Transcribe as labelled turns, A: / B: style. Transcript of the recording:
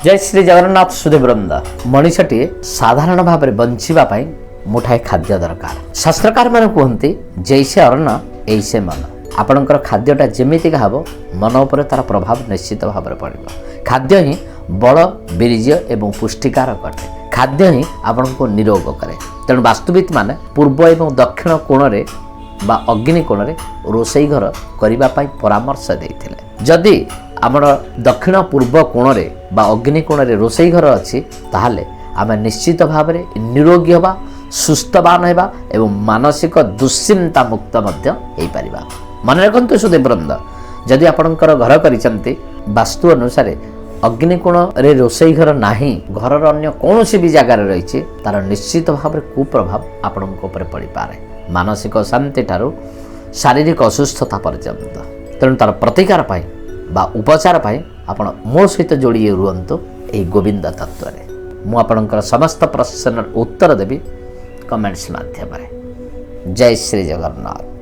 A: जय श्री जगन्नाथ सुदेवृंद मनीषटी साधारण भाव में बंचापी मुठाए खाद्य दरकार। शास्त्रकार मैंने कहते जैसे अन्न ऐसे मन। आपणकर खाद्यटा जमीतिका हम मन उपर तार प्रभाव निश्चित भाव में पड़े। खाद्य ही बल बीर्य एवं पुष्टिकार करते। खाद्य ही आपण को निरोग करे। तेणु वास्तुविद माने पूर्व एवं दक्षिण कोण रे बा अग्नि कोण रे रोसई घर करने परामर्श देते। जदि आमर दक्षिण पूर्व कोण रे बा अग्नि कोण रे रोसई घर अच्छी ताहले आम निश्चित भाव में निरोगी हवा, सुस्थवान होगा एवं मानसिक दुश्चिंता मुक्त हो पार। मन रखु सुदेवृंद जदि आपणकर घर करिसेंती वास्तु अनुसार अग्निकोण रे रोसई घर नाही, घरर अन्य कौन भी जगार रही तार निश्चित भाव में कुप्रभाव आपण पड़ पारे। मानसिक शांति ठारू शारीरिक असुस्थता पर्यंत। तेणु तार प्रतिकार पाई बा उपचार पाई आपण मो सहित जोड़ी रुहतु यही गोविंद तत्व मु आपणकर समस्त प्रश्नर उत्तर देवी कमेंट्स माध्यम। जय श्री जगन्नाथ।